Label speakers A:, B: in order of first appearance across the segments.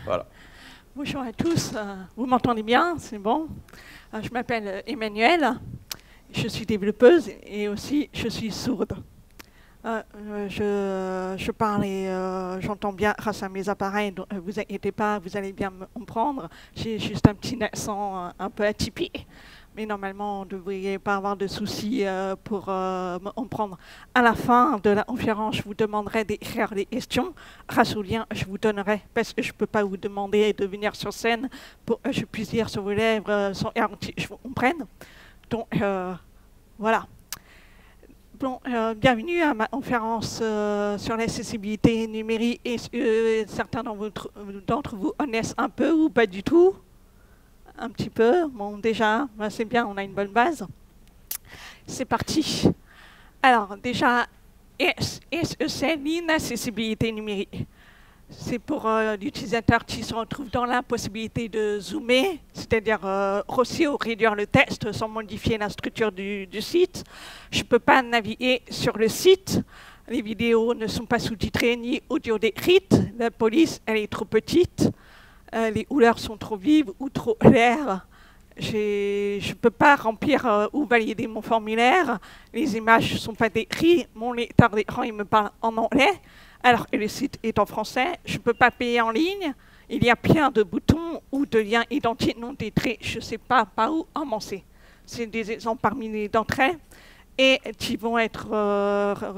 A: Voilà.
B: Bonjour à tous, vous m'entendez bien? C'est bon. Je m'appelle Emmanuelle, je suis développeuse et aussi je suis sourde. Je parle et j'entends bien grâce à mes appareils, donc vous inquiétez pas, vous allez bien me comprendre. J'ai juste un petit accent un peu atypique, mais normalement on ne devrait pas avoir de soucis pour me comprendre. À la fin de la conférence, je vous demanderai d'écrire les questions. Grâce au lien, je vous donnerai, parce que je ne peux pas vous demander de venir sur scène pour que je puisse lire sur vos lèvres sans garantie que je vous comprenne. Donc voilà. Bon, bienvenue à ma conférence sur l'accessibilité numérique. Est-ce que certains d'entre vous connaissent un peu ou pas du tout? Un petit peu. Bon, déjà, c'est bien, on a une bonne base. C'est parti. Alors, déjà, est-ce que c'est l'inaccessibilité numérique? C'est pour l'utilisateur qui se retrouve dans l'impossibilité de zoomer, c'est-à-dire grossir ou réduire le texte sans modifier la structure du site. Je ne peux pas naviguer sur le site. Les vidéos ne sont pas sous-titrées ni audio décrites. La police, elle est trop petite. Les couleurs sont trop vives ou trop claires. Je ne peux pas remplir ou valider mon formulaire. Les images ne sont pas décrites. Mon lecteur d'écran, il me parle en anglais. Alors que le site est en français. Je ne peux pas payer en ligne. Il y a plein de boutons ou de liens identiques non décrits. Je ne sais pas par où commencer. C'est des exemples parmi d'entre elles et qui vont être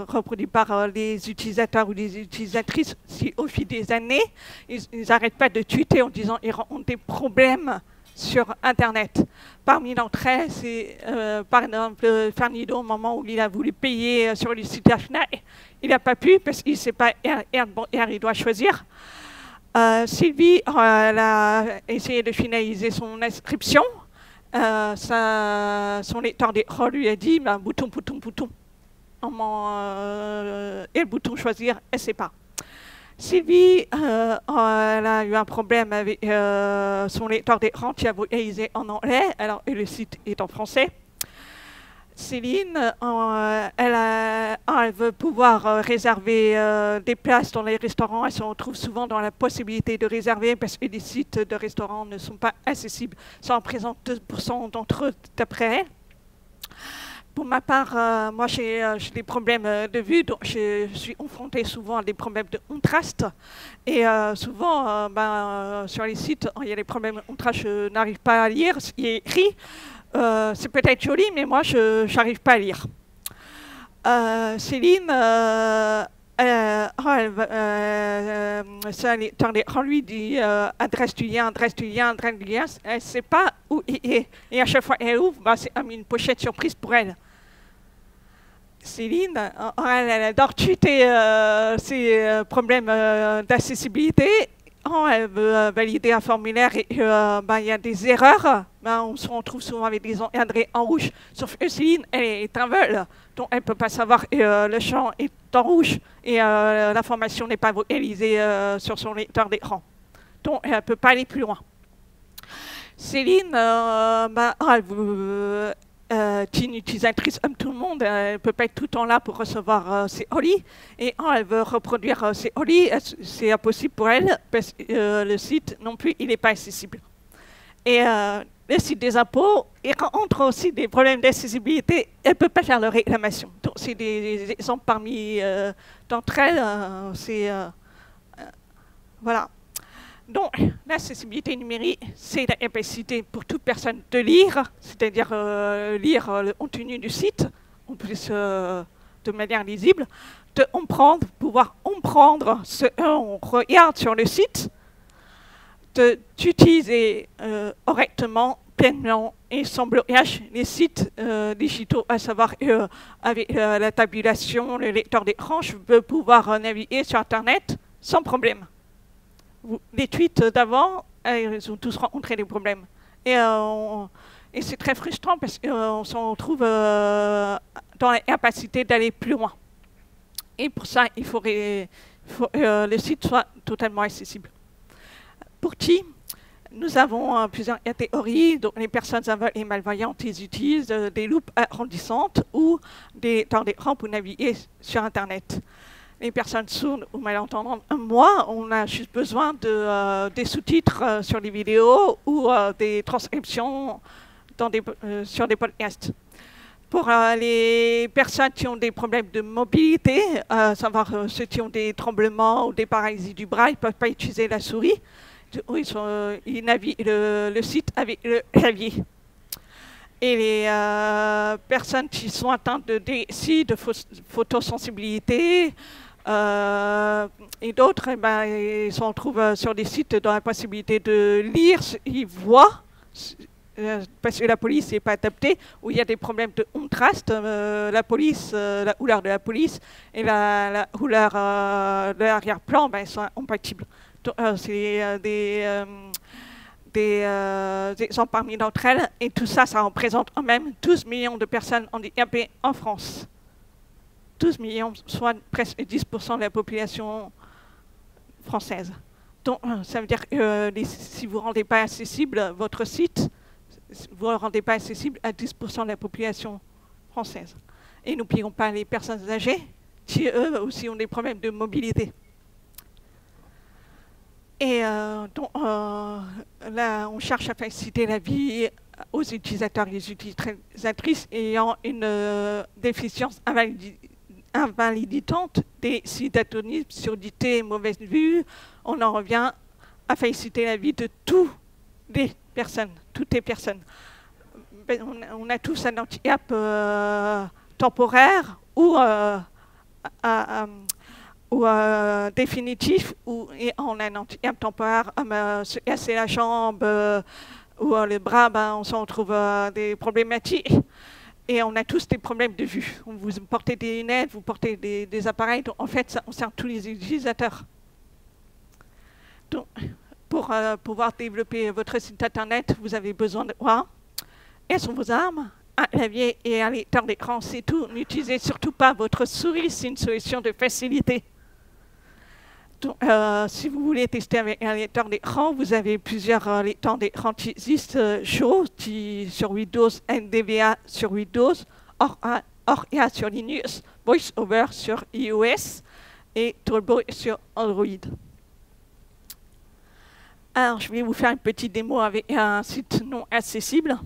B: reproduits par les utilisateurs ou les utilisatrices si au fil des années, ils n'arrêtent pas de tweeter en disant qu'ils ont des problèmes sur Internet. Parmi d'entre elles, c'est par exemple Fernido, au moment où il a voulu payer sur le site FNAC, il n'a pas pu parce qu'il ne sait pas il doit choisir. Sylvie, elle a essayé de finaliser son inscription. Son lecteur d'écran lui a dit bouton. Et le bouton choisir, elle ne sait pas. Sylvie, elle a eu un problème avec son lecteur d'écran qui a vocalisé en anglais, alors et le site est en français. Céline, elle veut pouvoir réserver des places dans les restaurants. Elle se retrouve souvent dans la possibilité de réserver parce que les sites de restaurants ne sont pas accessibles. Ça représente 2% d'entre eux d'après elle. Pour ma part, moi j'ai des problèmes de vue, donc je suis confrontée souvent à des problèmes de contraste. Et souvent, sur les sites, il y a des problèmes de contraste, je n'arrive pas à lire ce qui est écrit. C'est peut-être joli, mais moi, je n'arrive pas à lire. Céline, on lui dit adresse du lien. Elle ne sait pas où il est. Et à chaque fois qu'elle ouvre, c'est une pochette surprise pour elle. Céline, elle adore tweeter ses problèmes d'accessibilité. Elle veut valider un formulaire et il y a des erreurs. On se retrouve souvent avec des encadrés en rouge. Sauf que Céline, elle est aveugle, donc elle ne peut pas savoir que le champ est en rouge et l'information n'est pas vocalisée sur son lecteur d'écran. Donc elle ne peut pas aller plus loin. Céline, elle veut une utilisatrice comme tout le monde, elle ne peut pas être tout le temps là pour recevoir ses colis. Et elle veut reproduire ses colis, c'est impossible pour elle parce que le site non plus, il n'est pas accessible. Et le site des impôts, il rencontre aussi des problèmes d'accessibilité, elle ne peut pas faire leur réclamation. Donc c'est des exemples parmi d'entre elles, voilà. Donc, l'accessibilité numérique, c'est la capacité pour toute personne de lire, c'est-à-dire lire le contenu du site, en plus de manière lisible, de pouvoir comprendre ce qu'on regarde sur le site, d'utiliser correctement, pleinement et sans blocage les sites digitaux, à savoir avec la tabulation, le lecteur d'écran, je peux pouvoir naviguer sur Internet sans problème. Les tweets d'avant, ils ont tous rencontré des problèmes. Et c'est très frustrant parce qu'on se retrouve dans l'incapacité d'aller plus loin. Et pour ça, il faut que le site soit totalement accessible. Pour qui nous avons plusieurs catégories. Donc, les personnes aveugles et malvoyantes, ils utilisent des loupes agrandissantes ou des temps d'écran pour naviguer sur Internet. les personnes sourdes ou malentendantes. Moi, on a juste besoin des sous-titres sur les vidéos ou des transcriptions sur des podcasts. Pour les personnes qui ont des problèmes de mobilité, savoir ceux qui ont des tremblements ou des paralysies du bras, ils ne peuvent pas utiliser la souris. Ils naviguent le site avec le clavier. Et les personnes qui sont atteintes de DSI, de photosensibilité, et d'autres, eh ben, ils se retrouvent sur des sites dans la possibilité de lire, ils voient, parce que la police n'est pas adaptée, où il y a des problèmes de contraste, la couleur de la police et la couleur de l'arrière-plan, ben, sont incompatibles. C'est des exemples parmi d'entre elles, et tout ça, ça représente quand même 12 millions de personnes handicapées en France. 12 millions, soit presque 10% de la population française. Donc, ça veut dire que si vous ne rendez pas accessible votre site, vous ne le rendez pas accessible à 10% de la population française. Et n'oublions pas les personnes âgées, qui eux aussi ont des problèmes de mobilité. Et donc, là, on cherche à faciliter la vie aux utilisateurs et les utilisatrices ayant une déficience invalidante, des daltonisme, surdité, mauvaise vue. On en revient à faciliter la vie de toutes les personnes. On a tous un handicap temporaire ou définitif, et on a un handicap temporaire, se casser la jambe ou le bras, ben, on se retrouve des problématiques. Et on a tous des problèmes de vue. Vous portez des lunettes, vous portez des appareils, donc en fait, ça concerne tous les utilisateurs. Donc, pour pouvoir développer votre site internet, vous avez besoin de quoi? Quelles sont vos armes? Un clavier et un lecteur d'écran, c'est tout. N'utilisez surtout pas votre souris, c'est une solution de facilité. Donc, si vous voulez tester avec un lecteur d'écran, vous avez plusieurs lecteurs d'écran qui existent, Joe sur Windows, NVDA sur Windows, Oria sur Linux, VoiceOver sur iOS et Turbo sur Android. Alors, je vais vous faire une petite démo avec un site non accessible.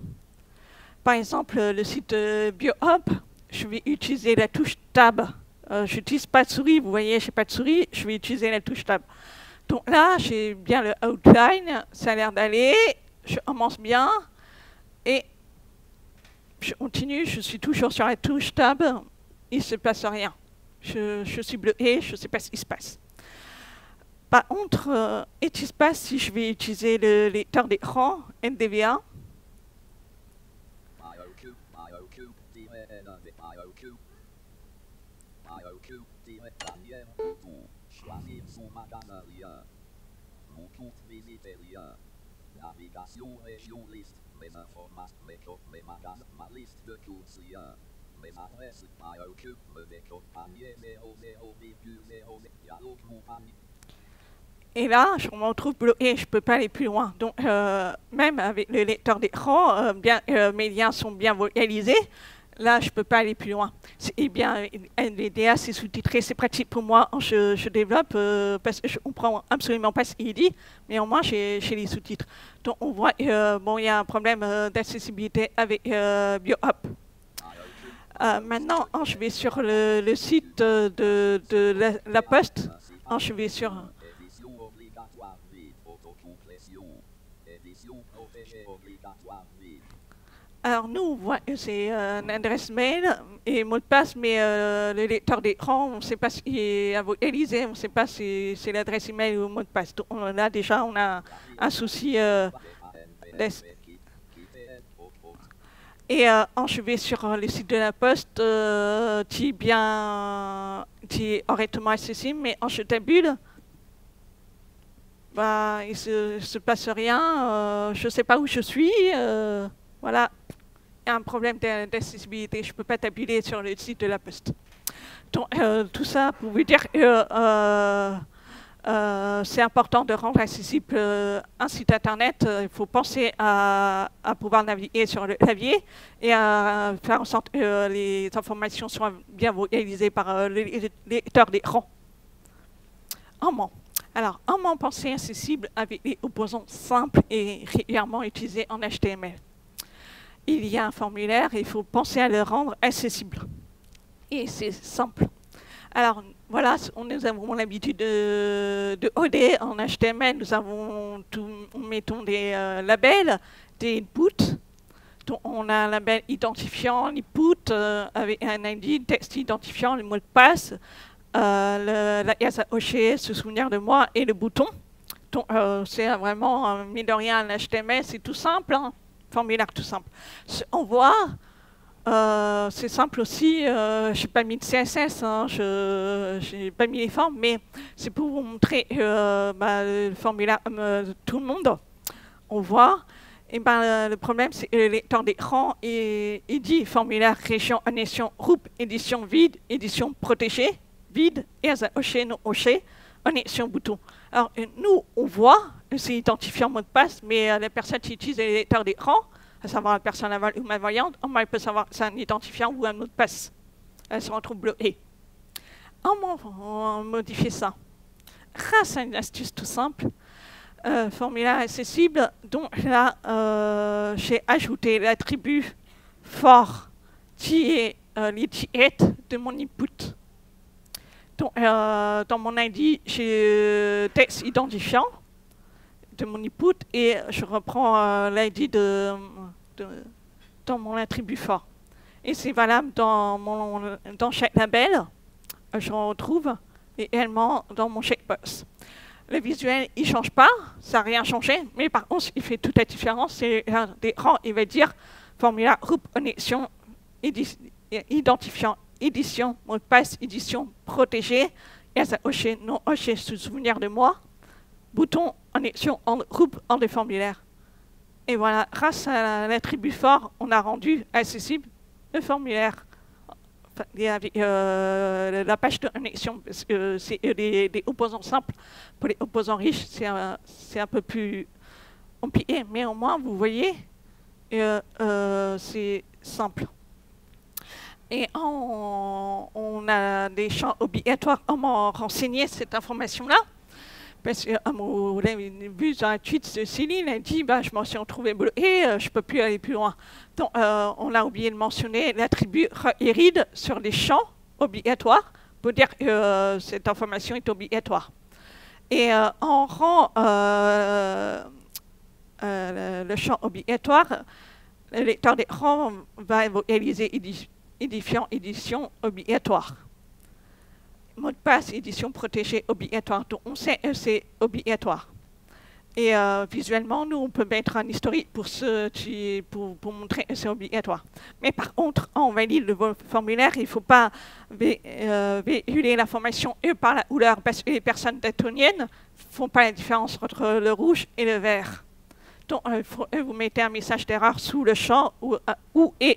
B: Par exemple, le site BioHub, je vais utiliser la touche Tab. Je n'utilise pas de souris, vous voyez, je n'ai pas de souris, je vais utiliser la touche Tab. Donc là, j'ai bien le outline, ça a l'air d'aller, je commence bien, et je continue, je suis toujours sur la touche Tab, il ne se passe rien. Je suis bloqué, je ne sais pas ce qui se passe. Par contre, qu'est-ce qui se passe si je vais utiliser le lecteur d'écran, NVDA?
A: Navigation région liste, mes informations, mes magasins, ma liste de courses, mes adresses, MyOccup, mes compagnies, 0,0, dialogue, mon panier.
B: Et là, je me retrouve bloqué, je ne peux pas aller plus loin. Donc, même avec le lecteur d'écran, mes liens sont bien vocalisés. Là, je ne peux pas aller plus loin. Et bien, NVDA, c'est sous-titré, c'est pratique pour moi. Je développe parce que je ne comprends absolument pas ce qu'il dit, mais au moins, j'ai les sous-titres. Donc, on voit bon, il y a un problème d'accessibilité avec BioHub. Maintenant, je vais sur le site de la Poste. Je vais sur... Alors nous, on voit que c'est une adresse mail et mot de passe, mais le lecteur d'écran, on ne sait pas s'il est vocalisé, on ne sait pas si c'est l'adresse email ou le mot de passe. Donc là déjà, on a un souci. Et je vais sur le site de la Poste, qui est correctement accessible, mais je tabule. Bah, il ne se passe rien, je ne sais pas où je suis, voilà, il y a un problème d'accessibilité, je ne peux pas tabuler sur le site de la Poste. Donc, tout ça pour vous dire que c'est important de rendre accessible un site internet, il faut penser à pouvoir naviguer sur le clavier et à faire en sorte que les informations soient bien vocalisées par le lecteur d'écran. Amant. Alors, amant pensée accessible avec des opposants simples et régulièrement utilisés en HTML. Il y a un formulaire et il faut penser à le rendre accessible. Et c'est simple. Alors, voilà, nous avons l'habitude de OD en HTML. Nous mettons des labels, des inputs. Donc, on a un label identifiant l'input avec un ID, texte identifiant le mot de passe, la case à cocher, se souvenir de moi et le bouton. Donc, c'est vraiment, mine de rien, un HTML, c'est tout simple, hein, formulaire tout simple. On voit, c'est simple aussi, je n'ai pas mis de CSS, hein, je n'ai pas mis les formes, mais c'est pour vous montrer le formulaire tout le monde. On voit, et le problème, c'est que le lecteur d'écran il dit formulaire, région, annexion, groupe, édition vide, édition protégée, vide, et hoché, non hoché, annexion, bouton. Alors, nous, on voit, c'est identifié en mot de passe, mais les personnes qui utilisent les lecteurs d'écran, à savoir la personne aveugle ou malvoyante, elle peut savoir que c'est un identifiant ou un mot de passe. Elles se retrouvent bloquées. On modifie ça grâce à une astuce tout simple. Formulaire accessible, donc là, j'ai ajouté l'attribut for qui est l'étiquette de mon input. Donc, dans mon ID, j'ai le texte identifiant de mon input et je reprends l'ID dans mon attribut for. Et c'est valable dans chaque label, je retrouve également dans mon checkbox. Le visuel, il ne change pas, ça n'a rien changé, mais par contre, ce qui fait toute la différence, c'est l'écran, il va dire formulaire, groupe, connexion, identifiant, édition, mot de passe, édition, protégé, et ça hoché, non hoché, se souvenir de moi, bouton, connexion, en groupe, en des formulaires. Et voilà, grâce à l'attribut for, on a rendu accessible le formulaire. Avec la page de connexion, parce que c'est des opposants simples. Pour les opposants riches, c'est un peu plus compliqué, mais au moins, vous voyez, c'est simple. Et on a des champs obligatoires. Comment renseigner cette information-là? Parce que, au début, dans la tweet de Céline, elle dit je m'en suis retrouvée bloquée, je ne peux plus aller plus loin. Donc, on a oublié de mentionner l'attribut read sur les champs obligatoires pour dire que cette information est obligatoire. Et on rend le champ obligatoire, le lecteur d'écran va réaliser édifiant édition obligatoire. Mot de passe, édition protégée obligatoire. Donc, on sait que c'est obligatoire. Et visuellement, nous, on peut mettre un historique pour montrer que c'est obligatoire. Mais par contre, on valide le formulaire, il ne faut pas véhiculer l'information par la couleur, parce que les personnes daltoniennes ne font pas la différence entre le rouge et le vert. Donc, vous mettez un message d'erreur sous le champ ou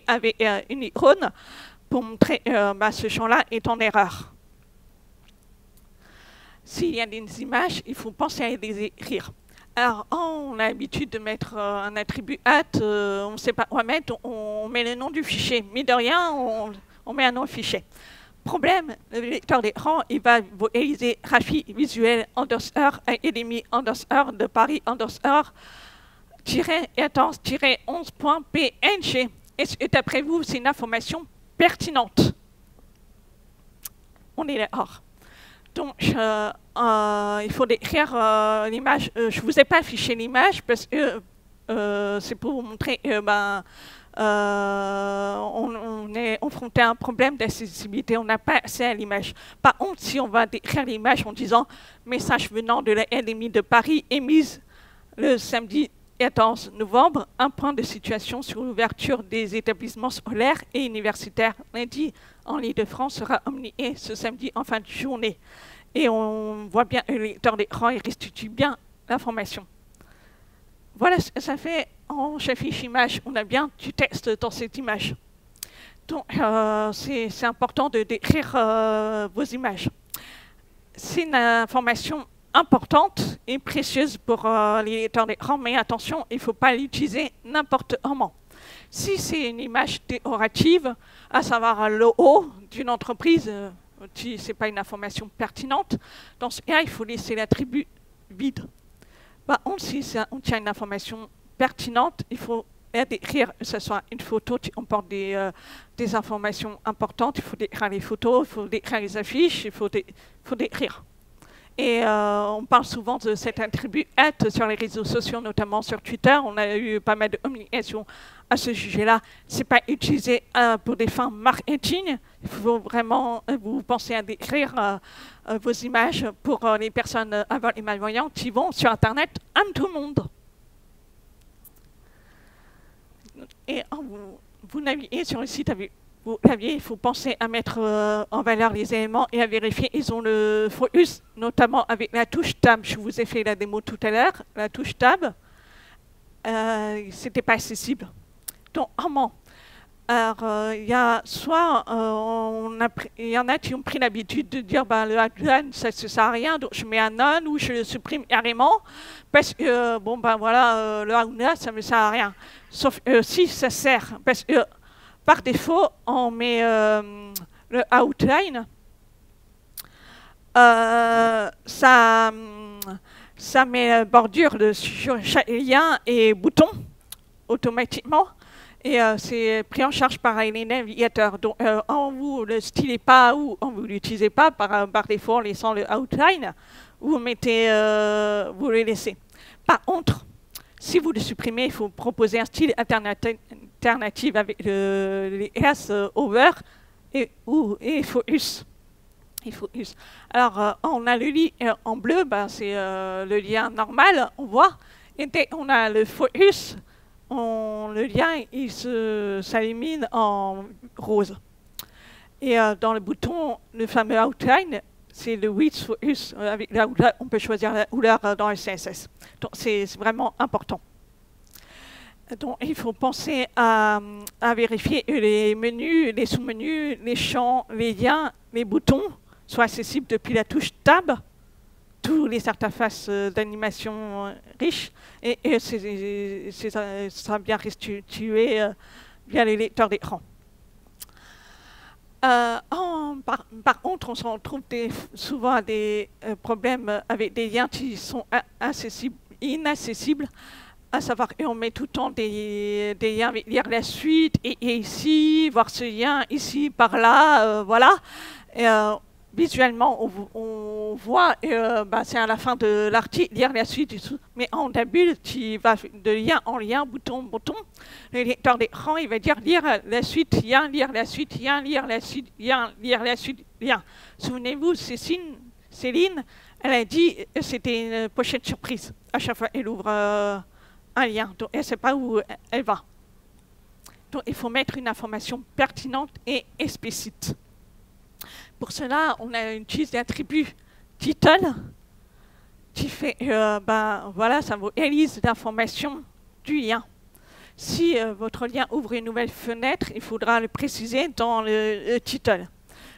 B: avec une icône pour montrer que ce champ-là est en erreur. S'il y a des images, il faut penser à les écrire. Alors, on a l'habitude de mettre un attribut at, on ne sait pas quoi mettre, on met le nom du fichier. Mais de rien, on met un nom au fichier. Problème, le lecteur d'écran, il va vous réaliser Rafi visuel underscore academy underscore de Paris underscore -11.png. Est-ce que d'après vous, c'est une information pertinente? On est d'accord. Donc, il faut décrire l'image. Je ne vous ai pas affiché l'image parce que c'est pour vous montrer que on est confronté à un problème d'accessibilité. On n'a pas accès à l'image. Par contre, si on va décrire l'image en disant « Message venant de la LMI de Paris émise le samedi 14 novembre, un point de situation sur l'ouverture des établissements scolaires et universitaires lundi en Île-de-France sera communiqué ce samedi en fin de journée. » Et on voit bien le lecteur d'écran, il restitue bien l'information. Voilà ce que ça fait en fiche image. On a bien du texte dans cette image. Donc, c'est important de décrire vos images. C'est une information importante et précieuse pour les lecteurs d'écran, mais attention, il ne faut pas l'utiliser n'importe comment. Si c'est une image décorative, à savoir le logo d'une entreprise, si ce n'est pas une information pertinente, dans ce cas, il faut laisser l'attribut vide. Par contre, si on tient une information pertinente, il faut décrire, que ce soit une photo, tu emportes des informations importantes, il faut décrire les photos, il faut décrire les affiches, il faut décrire. Et on parle souvent de cet attribut être sur les réseaux sociaux, notamment sur Twitter. On a eu pas mal de communication à ce sujet-là. Ce n'est pas utilisé pour des fins marketing. Il faut vraiment vous penser à décrire vos images pour les personnes aveugles et malvoyantes qui vont sur Internet à tout le monde. Et vous naviguez sur le site avec vous clavier, il faut penser à mettre en valeur les éléments et à vérifier ils ont le focus, notamment avec la touche Tab. Je vous ai fait la démo tout à l'heure. La touche Tab, c'était pas accessible. Donc, comment? Alors, il y a soit, il y en a qui ont pris l'habitude de dire bah, le outline, ça ne sert à rien, donc je mets un none ou je le supprime carrément, parce que, bon, ben voilà, le outline, ça ne me sert à rien. Sauf si ça sert, parce que par défaut, on met le outline, ça met bordure sur chaque lien et bouton automatiquement. Et c'est pris en charge par les navigateurs. Donc, en vous ne le stylez pas ou en vous ne l'utilisez pas, par défaut, en laissant le outline, vous le laissez. Par contre, si vous le supprimez, il faut proposer un style alternatif avec les S over et focus. Alors, on a le lien en bleu, ben, c'est le lien normal, on voit. Et dès qu'on a le focus, le lien il s'illumine en rose. Et dans le bouton, le fameux outline, c'est le width focus. Avec la couleur, on peut choisir la couleur dans le CSS. Donc c'est vraiment important. Donc il faut penser à vérifier que les menus, les sous-menus, les champs, les liens, les boutons soient accessibles depuis la touche Tab. Tous les interfaces d'animation riches et ça sera bien restitué via les lecteurs d'écran. Par contre, on se retrouve souvent à des problèmes avec des liens qui sont inaccessibles, à savoir qu'on met tout le temps des liens avec lire la suite et ici, voir ce lien ici, par là, voilà. Et, visuellement, on voit, bah, c'est à la fin de l'article, lire la suite, mais en tabule, tu vas de lien en lien, bouton, bouton. Le lecteur d'écran, il va dire lire la suite, lien, lire la suite, lien, lire la suite, lien, lire la suite, lien. Souvenez-vous, Céline, elle a dit que c'était une pochette surprise. À chaque fois, elle ouvre un lien, donc elle ne sait pas où elle va. Donc, il faut mettre une information pertinente et explicite. Pour cela, on a une liste d'attributs title qui fait, ben, voilà, ça vous réalise l'information du lien. Si votre lien ouvre une nouvelle fenêtre, il faudra le préciser dans le title.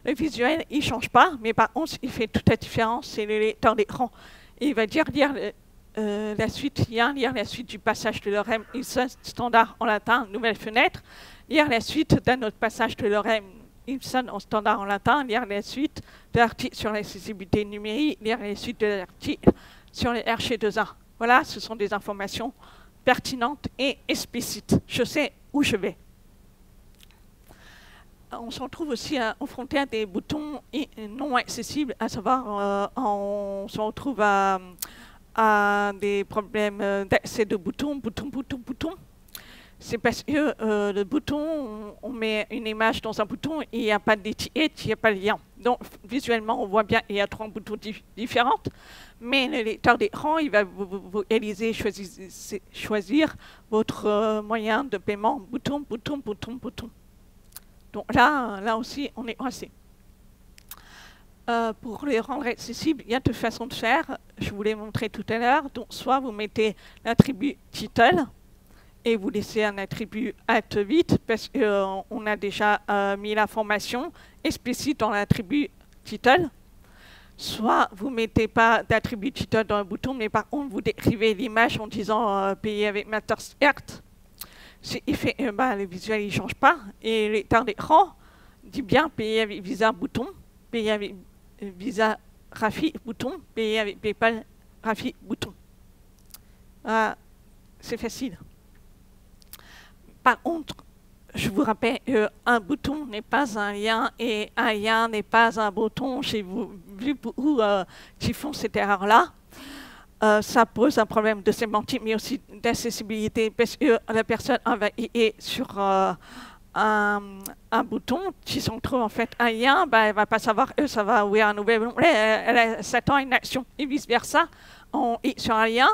B: Le visuel, il ne change pas, mais par contre, il fait toute la différence, c'est le lecteur d'écran. Il va dire lire la suite lien, lire la suite du passage de l'orème standard en latin, nouvelle fenêtre, lire la suite d'un autre passage de l'orème Ibsen en standard en latin, lire la suite de l'article sur l'accessibilité numérique, lire la suite de l'article sur les RC2A. Voilà, ce sont des informations pertinentes et explicites. Je sais où je vais. On se retrouve aussi confronté à des boutons non accessibles, à savoir, on se retrouve à des problèmes d'accès de boutons, bouton. C'est parce que le bouton, on met une image dans un bouton et il n'y a pas d'étiquette, il n'y a pas de lien. Donc visuellement, on voit bien qu'il y a 3 boutons différents, mais le lecteur d'écran, il va vous réaliser, choisir votre moyen de paiement, bouton. Donc là aussi, on est coincé. Pour les rendre accessibles, il y a deux façons de faire. Je vous l'ai montré tout à l'heure. Donc soit vous mettez l'attribut title, et vous laissez un attribut alt vite parce qu'on a déjà mis l'information explicite dans l'attribut title. Soit vous ne mettez pas d'attribut title dans le bouton, mais par contre vous décrivez l'image en disant payer avec Mattercert. Le visuel ne change pas et le lecteur d'écran dit bien payer avec Visa bouton. payer avec Visa, Rafi, bouton, payer avec PayPal, Rafi, bouton. C'est facile. Par contre, je vous rappelle qu'un bouton n'est pas un lien et un lien n'est pas un bouton. J'ai vu beaucoup qui font cette erreur-là. Ça pose un problème de sémantique, mais aussi d'accessibilité, parce que la personne va cliquer sur un bouton qui se trouve en fait un lien, elle ne va pas savoir que ça va ouvrir un nouvel onglet, elle s'attend à une action, et vice-versa. On clique sur un lien,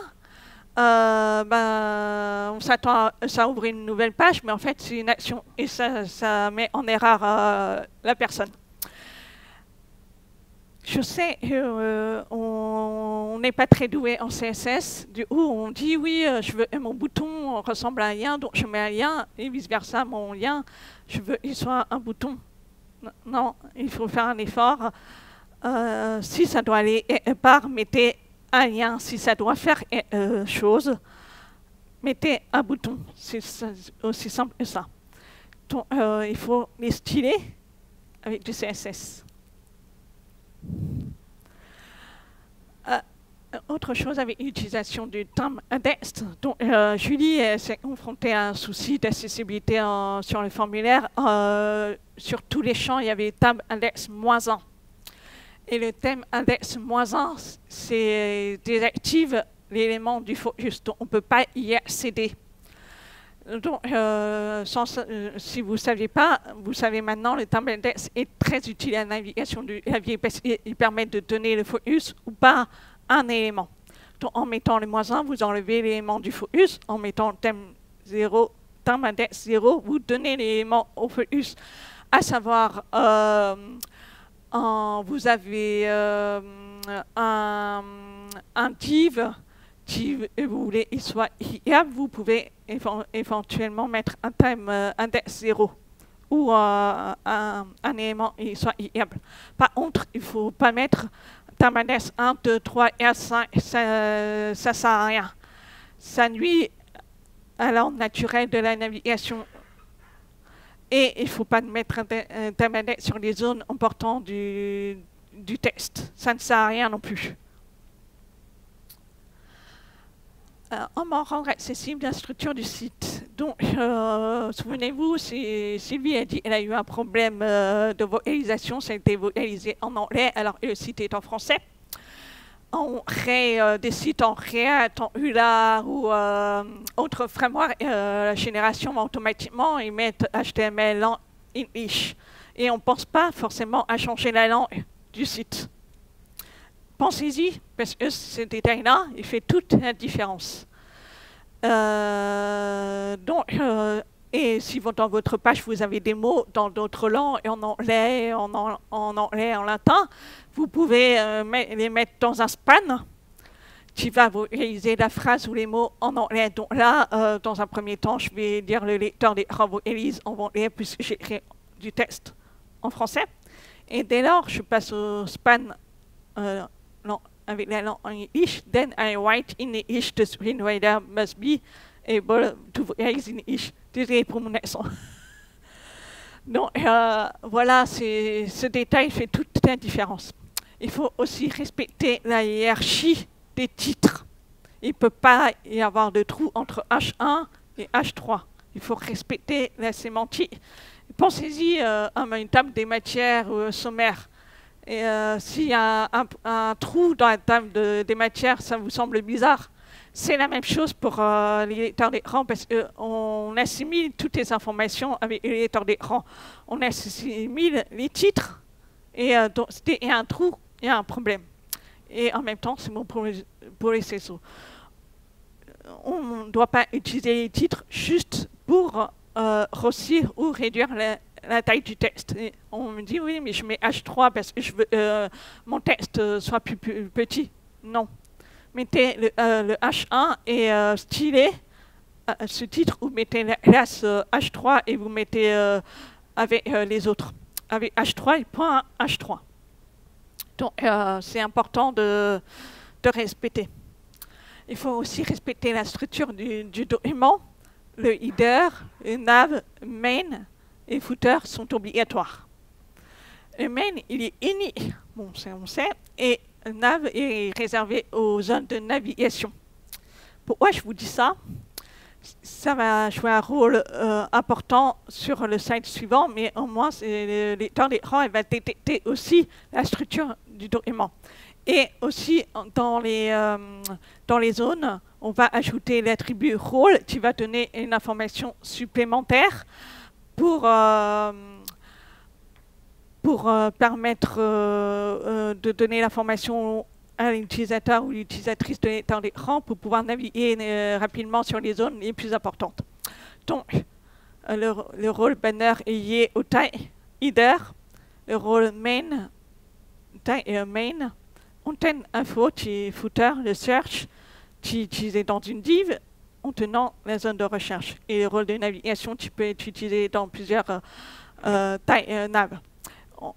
B: on s'attend à ça ouvre une nouvelle page, mais en fait c'est une action, et ça met en erreur la personne. Je sais qu'on n'est pas très doué en CSS, du coup on dit oui, je veux mon bouton ressemble à un lien, donc je mets un lien, et vice-versa, mon lien, je veux qu'il soit un bouton. Non, il faut faire un effort. Si ça doit aller quelque part, mettez un lien. Si ça doit faire chose, mettez un bouton. C'est aussi simple que ça. Donc il faut les styler avec du CSS. Autre chose avec l'utilisation du terme index. Donc, Julie s'est confrontée à un souci d'accessibilité sur le formulaire. Sur tous les champs, il y avait le terme index -1. Et le thème index -1, c'est désactive l'élément du focus. Donc, on ne peut pas y accéder. Donc, si vous ne saviez pas, vous savez maintenant, le terme index est très utile à la navigation du clavier parce qu'il permet de donner le focus ou pas un élément. Donc, en mettant le -1, vous enlevez l'élément du focus. En mettant le terme index 0, vous donnez l'élément au focus. À savoir, vous avez un div qui vous voulez qu'il soit iable, vous pouvez éventuellement mettre un terme index 0 ou un élément qui soit iable. Par contre, il ne faut pas mettre terme index 1, 2, 3 et 5, ça ne sert à rien. Ça nuit à l'ordre naturel de la navigation. Et il ne faut pas mettre un terme index sur les zones importantes du texte. Ça ne sert à rien non plus. Comment rendre accessible la structure du site. Donc, souvenez-vous, Sylvie a dit qu'elle a eu un problème de vocalisation, ça a été vocalisé en anglais alors que le site est en français. On crée des sites en React, en Angular ou autre framework, la génération va automatiquement y mettre HTML en English. Et on ne pense pas forcément à changer la langue du site. Pensez-y, parce que ce détail-là, il fait toute la différence. Et si dans votre page, vous avez des mots dans d'autres langues, en anglais, en latin, vous pouvez les mettre dans un span qui va vous réaliser la phrase ou les mots en anglais. Donc là, dans un premier temps, je vais dire le lecteur d'écran vocalise en anglais puisque j'ai écrit du texte en français. Et dès lors, je passe au span avec la langue en English. Then I write in English, the screenreader must be able to vocalize in English. Désolé pour mon accent. Donc voilà, ce détail fait toute la différence. Il faut aussi respecter la hiérarchie des titres. Il ne peut pas y avoir de trou entre H1 et H3. Il faut respecter la sémantique. Pensez-y à une table des matières sommaires. Et s'il y a un trou dans la table des matières, ça vous semble bizarre. C'est la même chose pour les lecteurs d'écran parce qu'on assimile toutes les informations avec les lecteurs d'écran. On assimile les titres et donc, s'il y a un trou, il y a un problème. Et en même temps, c'est bon pour les CSO. On ne doit pas utiliser les titres juste pour grossir ou réduire la taille du texte. Et on me dit, oui, mais je mets H3 parce que je veux mon texte soit plus petit. Non. Mettez le H1 et stylez ce titre, ou mettez la classe H3 et vous mettez avec les autres. Avec H3 et point H3. Donc, c'est important de respecter. Il faut aussi respecter la structure du document. Le header, le nav, main et footer sont obligatoires. Le main, il est uni, bon, ça on sait, et nav est réservé aux zones de navigation. Pourquoi je vous dis ça? Ça va jouer un rôle important sur le slide suivant, mais au moins, le lecteur d'écran va détecter aussi la structure du document. Et aussi, dans les zones, on va ajouter l'attribut rôle qui va donner une information supplémentaire pour permettre de donner l'information à l'utilisateur ou l'utilisatrice de l'écran d'écran pour pouvoir naviguer rapidement sur les zones les plus importantes. Donc, le rôle banner est lié au tag header, le rôle main, tag main, content info qui est footer, le search qui est utilisé dans une div en tenant la zone de recherche. Et le rôle de navigation qui peut être utilisé dans plusieurs nav.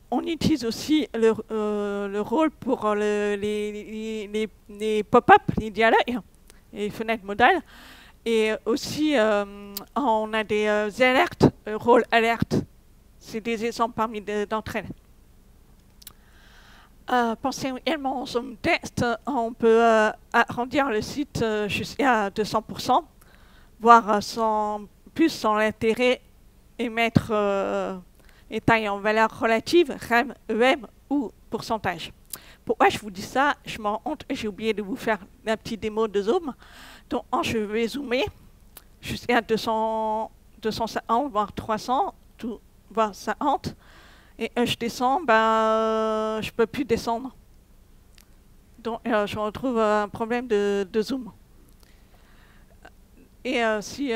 B: On utilise aussi le rôle pour les pop-up, les dialogues, les fenêtres modales. Et aussi, on a des alertes, rôle alerte. C'est des exemples parmi d'entre elles. Pensez également au zoom test. On peut agrandir le site jusqu'à 200%, voire plus sans l'intérêt et mettre les tailles en valeur relative, REM, EM ou pourcentage. Pourquoi je vous dis ça? Je m'en rends compte, j'ai oublié de vous faire la petite démo de zoom. Donc, je vais zoomer jusqu'à 250, voire 300, voire 50. Et je descends, je ne peux plus descendre. Donc, je retrouve un problème de zoom. Et si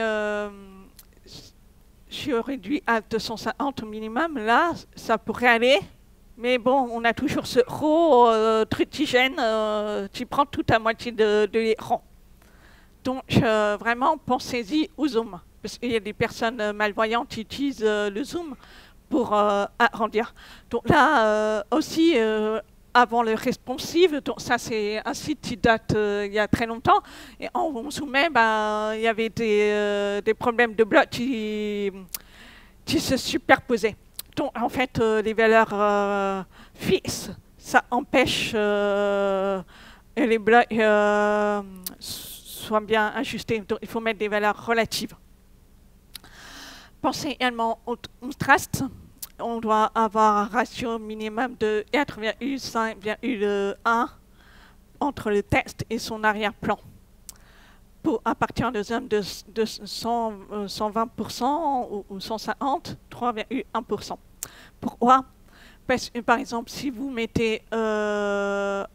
B: je réduis à 250 au minimum, là, ça pourrait aller. Mais bon, on a toujours ce gros trutigène qui prend toute la moitié de l'écran. Donc, vraiment, pensez-y au zoom. Parce qu'il y a des personnes malvoyantes qui utilisent le zoom pour agrandir. Donc là, aussi, avant le responsive, donc ça c'est un site qui date il y a très longtemps, et on soumet, il y avait des problèmes de blocs qui se superposaient. Donc en fait, les valeurs fixes, ça empêche que les blocs soient bien ajustés. Donc il faut mettre des valeurs relatives. Pensez également au contraste. On doit avoir un ratio minimum de 4,5,1 entre le texte et son arrière-plan. À partir de zones de 120% ou 150, 3,1%. Pourquoi? Parce que par exemple, si vous mettez une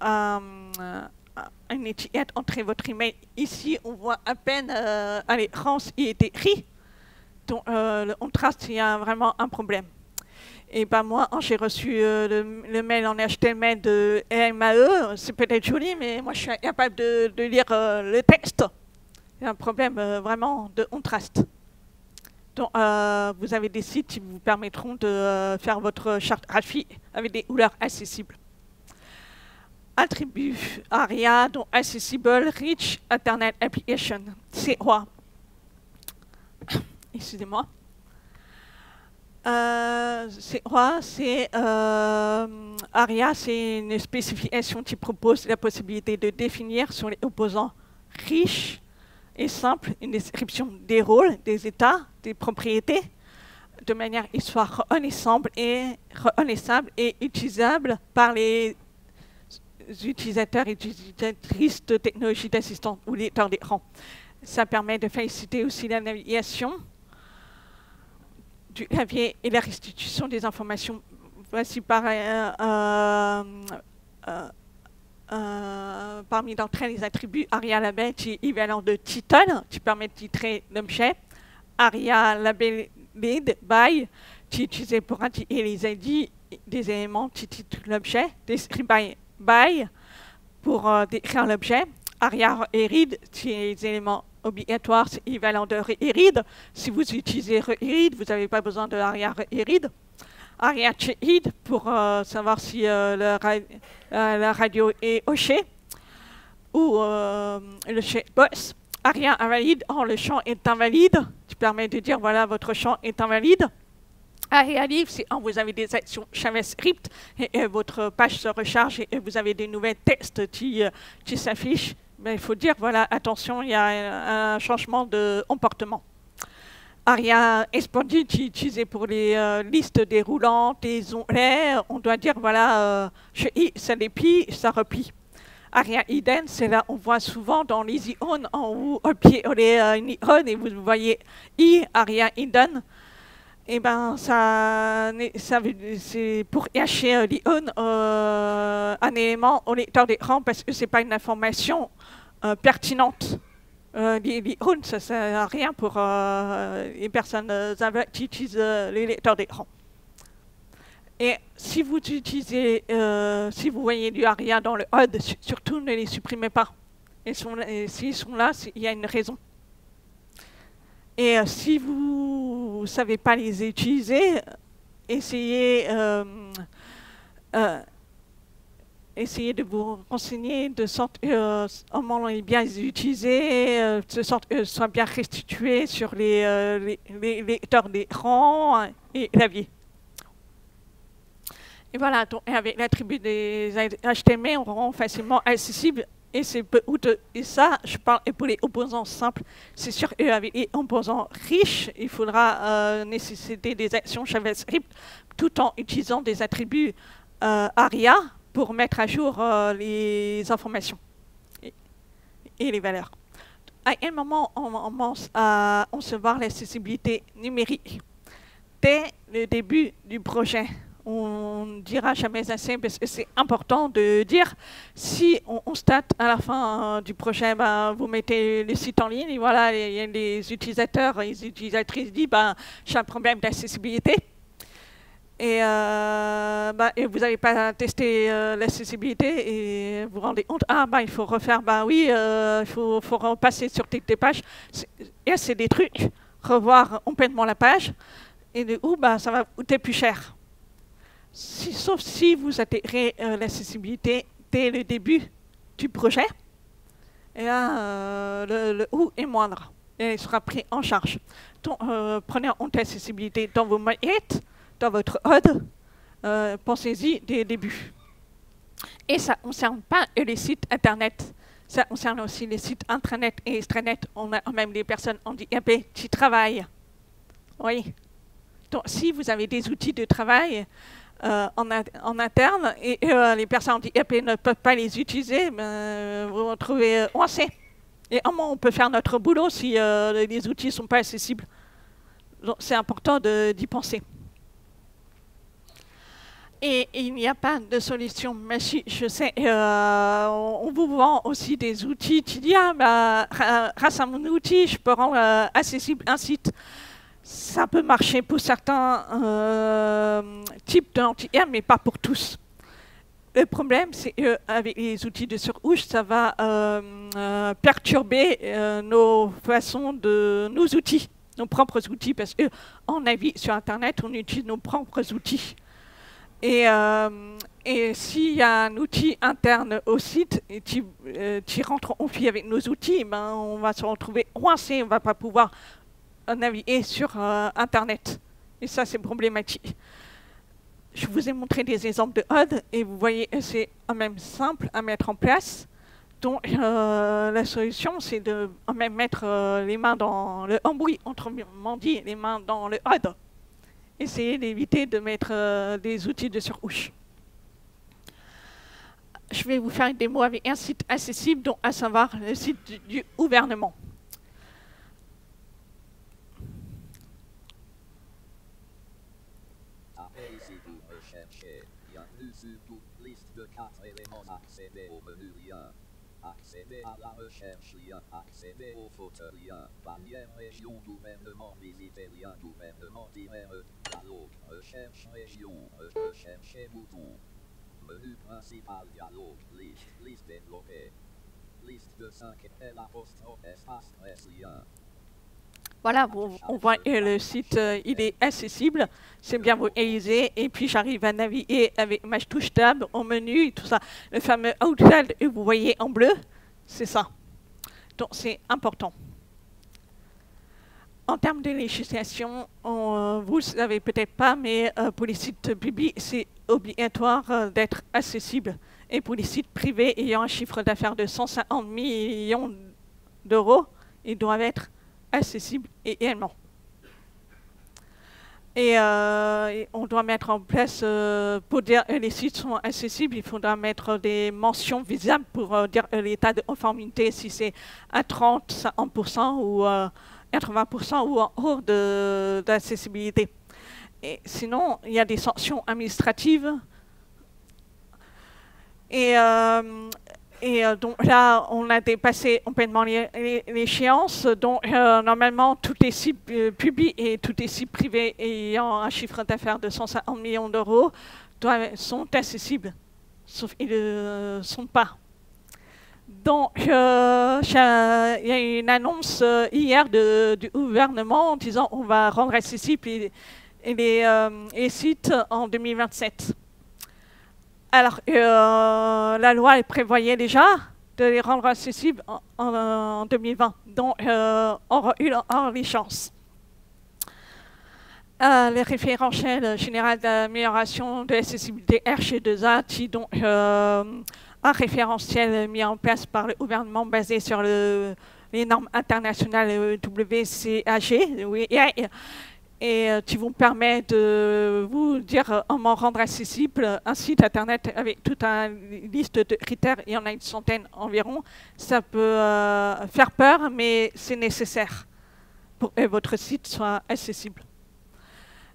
B: étiquette entre votre email, ici on voit à peine à l'écran ce qui est écrit. Donc, le contraste, il y a vraiment un problème. Et moi, j'ai reçu le mail en HTML de MAE. C'est peut-être joli, mais moi, je suis incapable de lire le texte. Il y a un problème vraiment de contraste. Donc, vous avez des sites qui vous permettront de faire votre charte graphique avec des couleurs accessibles. Attribut ARIA, donc Accessible Rich Internet Application. C'est quoi? Excusez-moi. C'est ARIA, c'est une spécification qui propose la possibilité de définir sur les opposants riches et simples une description des rôles, des états, des propriétés, de manière qu'ils soient reconnaissables et utilisables par les utilisateurs et utilisatrices de technologies d'assistance ou lecteurs d'écran. Ça permet de faciliter aussi la navigation du clavier et la restitution des informations. Voici parmi d'entre elles les attributs ARIA Label qui est équivalent de title, qui permet de titrer l'objet, ARIA Label Lead by, qui est utilisé pour indiquer les ID des éléments qui titrent l'objet, Describe by pour décrire l'objet, ARIA Read, qui est les éléments obligatoires, c'est équivalent de read. Si vous utilisez read, vous n'avez pas besoin de ARIA read. ARIA read pour savoir si la radio est hochée ou le checkbox. ARIA invalide, le champ est invalide, qui permet de dire voilà votre champ est invalide. ARIA Live, c'est quand vous avez des actions JavaScript et votre page se recharge et vous avez des nouvelles textes qui s'affichent. Mais il faut dire, voilà, attention, il y a un changement de comportement. ARIA Expanded, qui est utilisé pour les listes déroulantes, les onglets, on doit dire, voilà, je I, ça déplie, ça replie. ARIA Hidden, c'est là, on voit souvent dans les icônes en haut, au pied, une icône, et vous voyez I, ARIA Hidden. Et ben, c'est pour cacher l'icône un élément au lecteur d'écran parce que c'est pas une information pertinente. L'icône, ça sert à rien pour les personnes qui utilisent les lecteurs d'écran. Et si vous utilisez, si vous voyez du ARIA dans le HUD, surtout ne les supprimez pas. Et s'ils sont là, il y a une raison. Et si vous ne savez pas les utiliser, essayez de vous renseigner de sorte comment bien les utiliser, de sorte que ce soit bien restitué sur les lecteurs d'écran et clavier. Et voilà, donc avec l'attribut des HTML, on rend facilement accessible. Et ça, je parle pour les composants simples. C'est sûr qu'avec les composants riches, il faudra nécessiter des actions JavaScript tout en utilisant des attributs ARIA pour mettre à jour les informations et les valeurs. À quel moment on commence à concevoir l'accessibilité numérique? Dès le début du projet. On ne dira jamais assez parce que c'est important de dire si on constate à la fin du projet, ben, vous mettez le site en ligne et voilà, il y a les utilisateurs et les utilisatrices disent ben, j'ai un problème d'accessibilité et, et vous n'avez pas testé l'accessibilité et vous vous rendez compte, il faut refaire, oui, il faut repasser sur toutes les pages et c'est des trucs, revoir complètement la page et du coup ça va coûter plus cher. Sauf si vous intégrez l'accessibilité dès le début du projet, et là, le coût est moindre et il sera pris en charge. Donc, prenez en compte l'accessibilité dans vos maquettes, dans votre HUD, pensez-y dès le début. Et ça ne concerne pas les sites Internet, ça concerne aussi les sites intranet et extranet. On a même des personnes handicapées qui travaillent. Oui. Donc, si vous avez des outils de travail, en interne et les personnes handicapées ne peuvent pas les utiliser, vous vous retrouvez coincé. Et comment on peut faire notre boulot si les outils ne sont pas accessibles? Donc c'est important d'y penser. Et il n'y a pas de solution magique. Je sais, on vous vend aussi des outils. Tu dis, grâce à mon outil, je peux rendre accessible un site. Ça peut marcher pour certains types de handicap, mais pas pour tous. Le problème, c'est qu'avec les outils de surcouche, ça va perturber nos façons nos outils, nos propres outils, parce qu'en navigue sur Internet, on utilise nos propres outils. Et s'il y a un outil interne au site et qui rentre en conflit avec nos outils, on va se retrouver coincé, on ne va pas pouvoir naviguer sur Internet. Et ça, c'est problématique. Je vous ai montré des exemples de HUD et vous voyez, c'est quand même simple à mettre en place. Donc, la solution, c'est de quand même mettre les mains dans le embouille, autrement dit, les mains dans le HUD. Essayez d'éviter de mettre des outils de surcouche. Je vais vous faire une démo avec un site accessible, donc à savoir le site du gouvernement.
A: Si vous recherchez, bienvenue sur toute liste de 4 éléments. Accédez au menu lien. Accédez à la recherche lien. Accédez aux photos lien. Bannière région gouvernement. Visitez lien gouvernement divers. Dialogue. Recherche région. Rechercher bouton. Menu principal dialogue. Liste. Liste développée. Liste de 5 L apostrophe espace presse lien.
B: Voilà, on voit que le site il est accessible, c'est bien réalisé, et puis j'arrive à naviguer avec ma touche tab au menu, tout ça. Le fameux Outlet que vous voyez en bleu, c'est ça. Donc c'est important. En termes de législation, vous ne savez peut-être pas, mais pour les sites publics, c'est obligatoire d'être accessible. Et pour les sites privés ayant un chiffre d'affaires de 150 millions d'euros, ils doivent être accessibles également. Et on doit mettre en place, pour dire que les sites sont accessibles, il faudra mettre des mentions visibles pour dire l'état de conformité, si c'est à 30, 50% ou 80% ou en haut d'accessibilité. Et sinon, il y a des sanctions administratives. Et donc là, on a dépassé complètement l'échéance. Donc normalement, tous les sites publics et tous les sites privés ayant un chiffre d'affaires de 150 millions d'euros sont accessibles, sauf qu'ils ne sont pas. Donc il y a une annonce hier du gouvernement en disant qu'on va rendre accessibles les sites en 2027. Alors, la loi elle prévoyait déjà de les rendre accessibles en 2020. Donc, on aura eu les chances. Les référentiels général d'amélioration de l'accessibilité RC2A, qui donc un référentiel mis en place par le gouvernement basé sur les normes internationales WCAG, oui, et qui vous permet de vous dire comment rendre accessible un site internet avec toute une liste de critères, il y en a une centaine environ. Ça peut faire peur, mais c'est nécessaire pour que votre site soit accessible.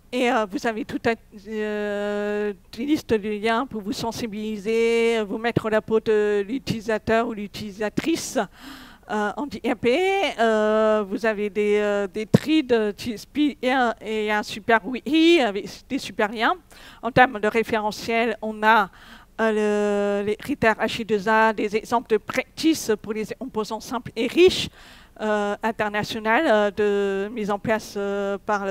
B: Et vous avez toute une liste de liens pour vous sensibiliser, vous mettre la peau de l'utilisateur ou l'utilisatrice handicapé. Vous avez des tris de TSP et un super wiki avec des super liens. En termes de référentiel, on a les critères H2A, des exemples de practice pour les composants simples et riches internationales mise en place par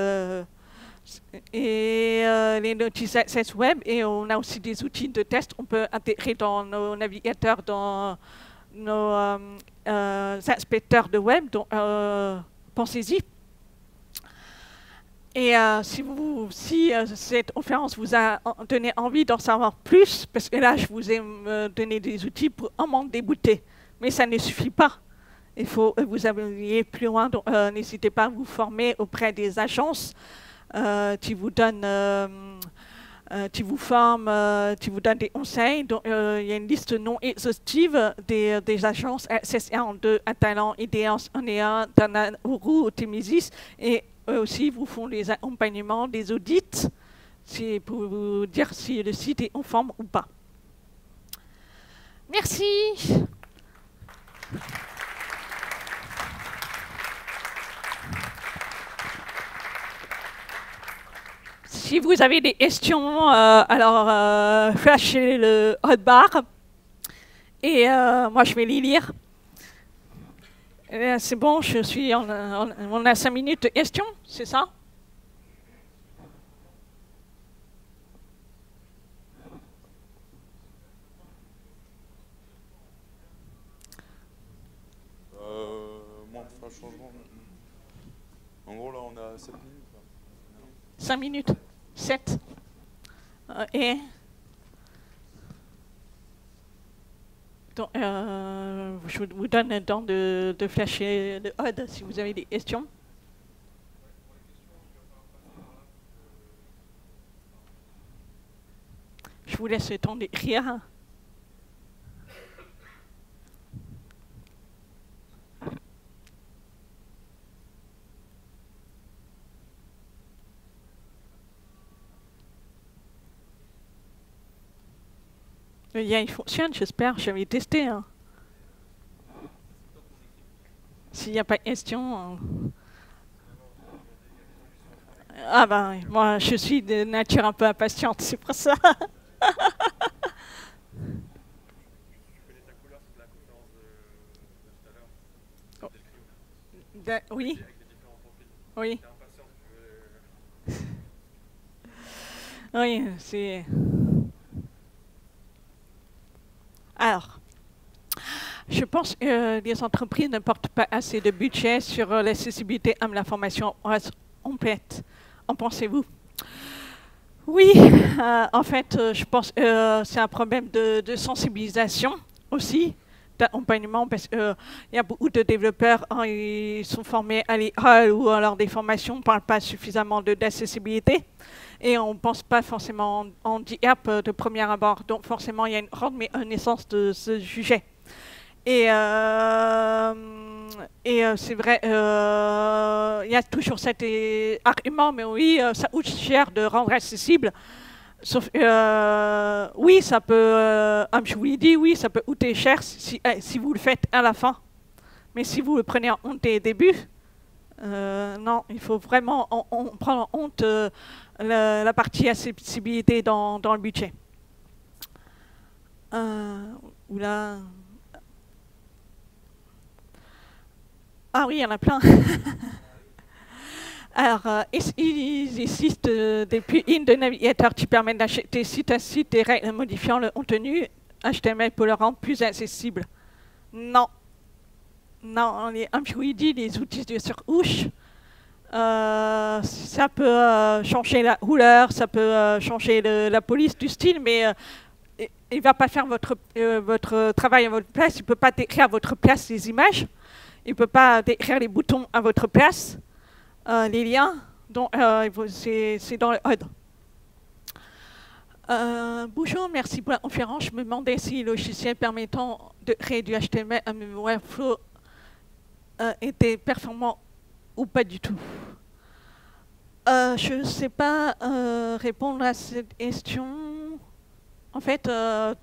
B: les notices access web, et on a aussi des outils de test qu'on peut intégrer dans nos navigateurs, dans nos inspecteurs de web, donc pensez-y. Et si cette conférence vous a donné envie d'en savoir plus, parce que là je vous ai donné des outils pour en débouter, mais ça ne suffit pas. Il faut que vous alliez plus loin, donc n'hésitez pas à vous former auprès des agences qui vous donnent qui vous forment, qui vous donnent des conseils. Donc, il y a une liste non exhaustive des agences CSR2, Atalan, IDEAS, ONEA, Dana, Uru, Timisis, et eux aussi vous font des accompagnements, des audits, pour vous dire si le site est conforme ou pas. Merci. Si vous avez des questions, alors flashez le hotbar et moi je vais les lire. C'est bon, on a 5 minutes de questions, c'est ça?
C: Moi, on fera un changement. En gros, là, on a 7 minutes.
B: 5 minutes. 7. Et donc, je vous donne le temps de flasher le HUD si vous avez des questions. Je vous laisse le temps d'écrire. Le lien il fonctionne, j'espère, j'avais testé. Hein. S'il n'y a pas de questions. Ah ben, moi je suis de nature un peu impatiente, c'est pour ça. Oui. Oui. Oui, c'est... Alors, Je pense que les entreprises ne portent pas assez de budget sur l'accessibilité à l'information complète. En pensez-vous? Oui, en fait, je pense que c'est un problème de sensibilisation aussi, d'accompagnement, parce qu'il y a beaucoup de développeurs, ils sont formés à l'IA ou alors des formations ne parlent pas suffisamment d'accessibilité. Et on ne pense pas forcément en handicap de premier abord. Donc forcément, il y a une grande méconnaissance de ce sujet. Et c'est vrai, il y a toujours cet argument, mais oui, ça coûte cher de rendre accessible. Sauf oui, ça peut, comme je vous l'ai dit, oui, ça peut coûter cher si vous le faites à la fin. Mais si vous le prenez en compte dès le début, non, il faut vraiment prendre en compte la partie accessibilité dans le budget. Oula. Ah oui, il y en a plein. Alors, il existe des plugins de navigateur qui permettent d'acheter site à site des règles modifiant le contenu HTML pour le rendre plus accessible. Non. Non, comme je vous l'ai dit, les outils de surcouche, ça peut changer la couleur, ça peut changer la police du style, mais il ne va pas faire votre travail à votre place, il ne peut pas décrire à votre place les images. Il ne peut pas décrire les boutons à votre place, les liens, donc c'est dans le HUD. Bonjour, merci pour la conférence. Je me demandais si le logiciel permettant de créer du HTML à Webflow était performant ou pas du tout. Je ne sais pas répondre à cette question. En fait, à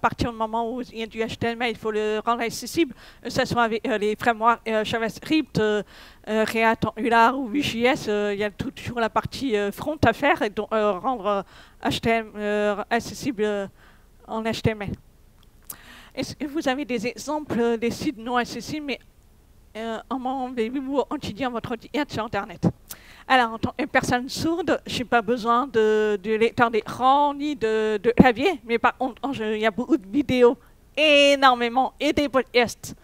B: partir du moment où il y a du HTML, il faut le rendre accessible, que ce soit avec les frameworks JavaScript, React Angular ou Vue.js, il y a toujours la partie front à faire et donc rendre HTML accessible en HTML. Est-ce que vous avez des exemples des sites non accessibles, mais comment avez-vous étudié votre ordinateur sur Internet? Alors, en tant que personne sourde, je n'ai pas besoin de lecteur d'écran ni de clavier, mais par contre, il y a beaucoup de vidéos, énormément, et des podcasts.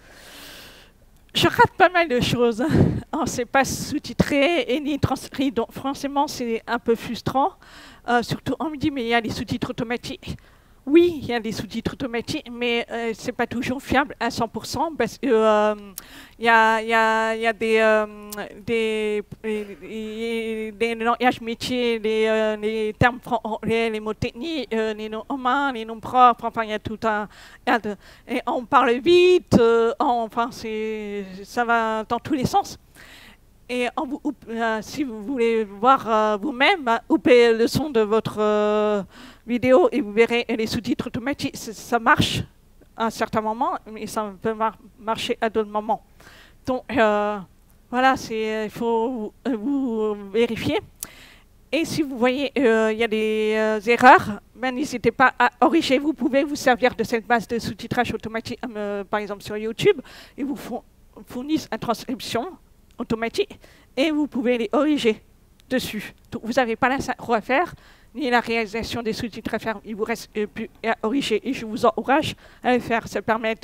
B: Je rate pas mal de choses. On ne sait pas sous-titrer et ni transcrit, donc forcément, c'est un peu frustrant. Surtout, on me dit, mais il y a des sous-titres automatiques. Oui, il y a des sous-titres automatiques, mais ce n'est pas toujours fiable à 100% parce que il y a des langages métiers, les termes français, les mots techniques, les noms humains, les noms propres, enfin il y a tout un... Et on parle vite, enfin ça va dans tous les sens. Et si vous voulez voir vous-même, coupez le son de votre vidéo et vous verrez les sous-titres automatiques. Ça marche à un certain moment, mais ça peut marcher à d'autres moments. Donc voilà, il faut vous vérifier. Et si vous voyez il y a des erreurs, n'hésitez pas à corriger. Vous pouvez vous servir de cette base de sous-titrage automatique, par exemple sur YouTube, et vous fournissent une transcription automatique et vous pouvez les corriger dessus. Donc, vous n'avez pas la synchro à faire, ni la réalisation des sous-titres à faire, il vous reste plus à corriger et je vous encourage à le faire. Ça permet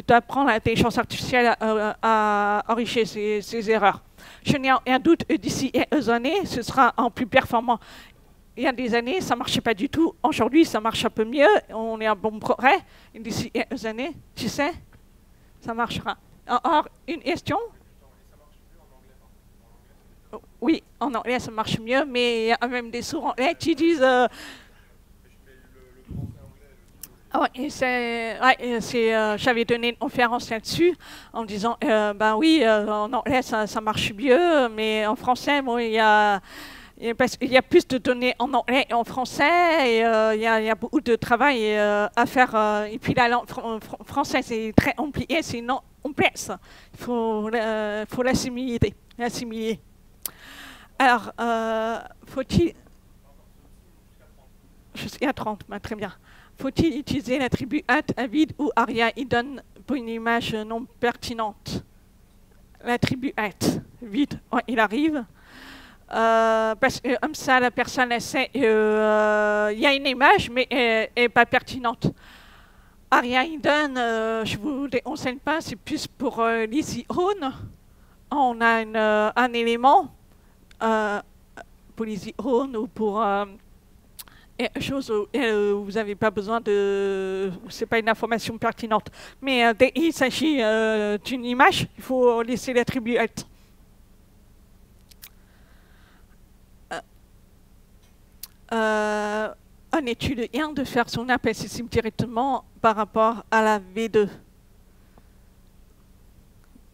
B: d'apprendre à l'intelligence artificielle à corriger ces erreurs. Je n'ai aucun doute d'ici quelques années, ce sera en plus performant. Il y a des années, ça ne marchait pas du tout. Aujourd'hui, ça marche un peu mieux, on est à bon progrès. D'ici quelques années, tu sais, ça marchera. Alors, une question? Oui, en anglais ça marche mieux, mais il y a même des sourds anglais qui disent... j'avais donné une conférence là-dessus en disant, ben oui, en anglais ça marche mieux, mais en français, bon, il y a plus de données en anglais et en français, et il y a beaucoup de travail à faire. Et puis la langue française c'est très compliqué, c'est non complexe. Il faut l'assimiler. Alors, faut-il... Jusqu'à 30, bah, très bien. Faut-il utiliser l'attribut at, vide ou aria hidden pour une image non pertinente? L'attribut at, vide, ouais, il arrive. Parce que comme ça, la personne essaie... Il y a une image, mais elle n'est pas pertinente. Aria Hidden, je ne vous déconseille pas, c'est plus pour l'Easy Own. On a un élément pour l'Easy Own ou pour quelque chose où vous n'avez pas besoin de... C'est pas une information pertinente. Mais dès qu'il s'agit d'une image, il faut laisser l'attribut alt. Un étude 1 de faire son app accessible directement par rapport à la V2.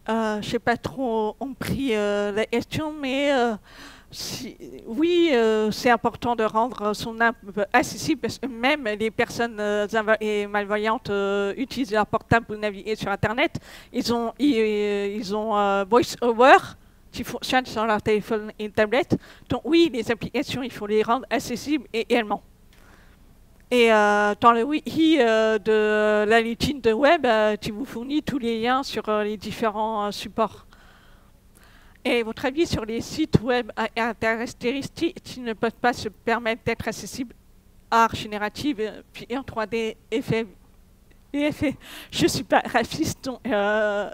B: Je ne sais pas trop on pris la question, mais oui, c'est important de rendre son app accessible parce que même les personnes malvoyantes utilisent leur portable pour naviguer sur Internet. Ils ont VoiceOver qui fonctionne sur leur téléphone et tablette. Donc oui, les applications, il faut les rendre accessibles également. Et dans le wiki de la lutine de web, tu vous fournis tous les liens sur les différents supports. Et votre avis sur les sites web à caractéristiques qui ne peuvent pas se permettre d'être accessibles, art générative, puis en 3D, effet. Je ne suis pas graphiste, donc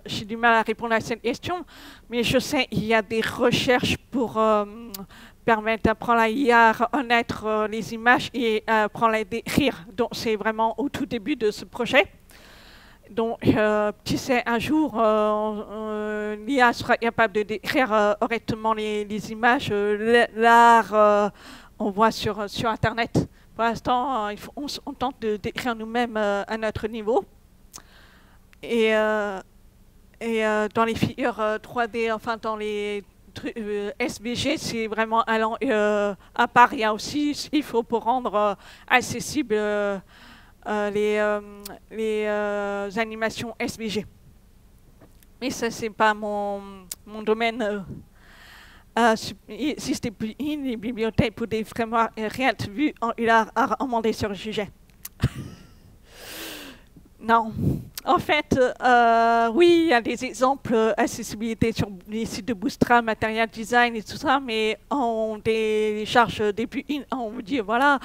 B: j'ai du mal à répondre à cette question, mais je sais qu'il y a des recherches pour permettre d'apprendre à IA à reconnaître les images et à apprendre à les décrire. Donc c'est vraiment au tout début de ce projet. Donc qui sait, un jour, l'IA sera capable de décrire correctement les images, l'art, on voit sur Internet. Pour l'instant, on tente de décrire nous-mêmes à notre niveau. Et dans les figures 3D, enfin dans les SVG, c'est vraiment allant à part. Il y a aussi, il faut pour rendre accessible les animations SVG. Mais ça, c'est pas mon domaine. Si c'était plus les bibliothèques pour des frameworks rien vu, il a recommandé sur le sujet. Non. En fait, oui, il y a des exemples accessibilité sur les sites de Bootstrap, Material Design et tout ça, mais on décharge des plugins, on vous dit, voilà,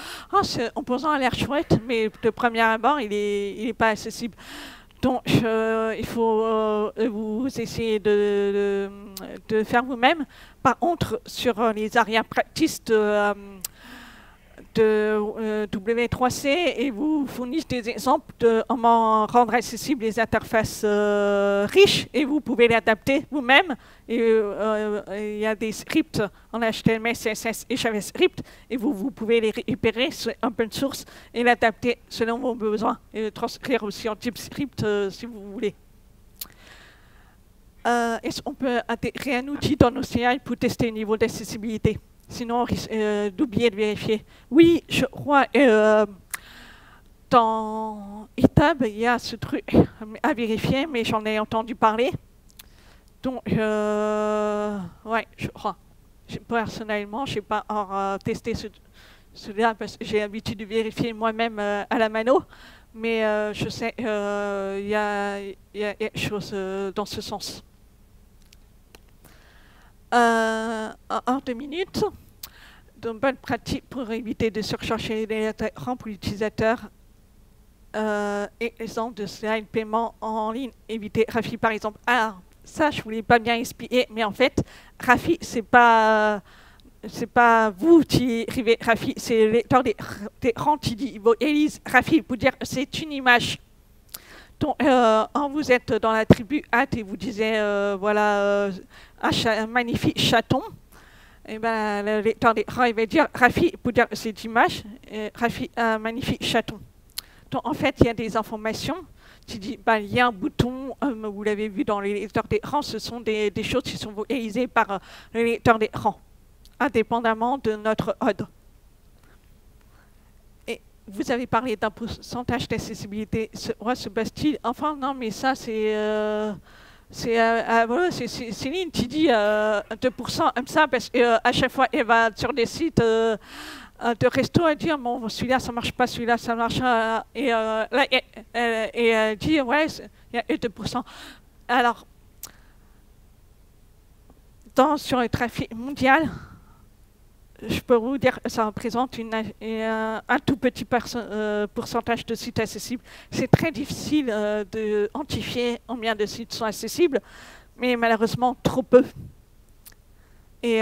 B: ce composant a l'air chouette, mais de premier abord, il est pas accessible. Donc, il faut vous essayer de faire vous-même. Par contre, sur les ARIA practice de W3C, et vous fournissent des exemples de comment rendre accessibles les interfaces riches, et vous pouvez les adapter vous-même. Il y a des scripts en HTML, CSS et JavaScript, et vous pouvez les récupérer sur open source et l'adapter selon vos besoins, et le transcrire aussi en TypeScript si vous voulez. Est-ce qu'on peut intégrer un outil dans nos CI pour tester le niveau d'accessibilité? Sinon, on risque d'oublier de vérifier. Oui, je crois dans GitHub, il y a ce truc à vérifier, mais j'en ai entendu parler. Donc, ouais, je crois. Personnellement, je n'ai pas encore testé celui-là parce que j'ai l'habitude de vérifier moi-même à la mano. Mais je sais qu'il y a quelque chose dans ce sens. En 2 minutes, de bonnes pratiques pour éviter de surcharger les écrans pour l'utilisateur. Exemple de slide paiement en ligne, éviter Rafi par exemple. Alors, ça, je ne voulais pas bien expliquer, mais en fait, Rafi, c'est pas vous qui écrivez Rafi, c'est le lecteur d'écran qui dit Elise Rafi pour dire c'est une image. Donc, quand vous êtes dans la tribu hâte et vous disiez voilà un magnifique chaton, et ben le lecteur d'écran il va dire Rafi pour dire c'est une image, Rafi un magnifique chaton. Donc en fait il y a des informations qui disent il y a un bouton, vous l'avez vu dans les lecteurs d'écran, ce sont des choses qui sont vocalisées par le lecteur d'écran, indépendamment de notre HUD. Vous avez parlé d'un pourcentage d'accessibilité. Ce Bastille, enfin non, mais ça c'est Céline qui dit 2% comme ça, parce qu'à chaque fois elle va sur des sites de resto et dire bon celui-là ça marche pas, celui-là ça marche et là elle dit ouais il y a 2%. Alors sur le trafic mondial, je peux vous dire que ça représente un tout petit pourcentage de sites accessibles. C'est très difficile de quantifier combien de sites sont accessibles, mais malheureusement trop peu. Et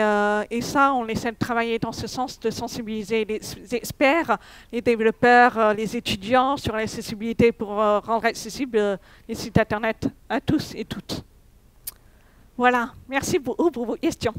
B: ça, on essaie de travailler dans ce sens, de sensibiliser les experts, les développeurs, les étudiants sur l'accessibilité pour rendre accessibles les sites Internet à tous et toutes. Voilà, merci beaucoup pour vos questions.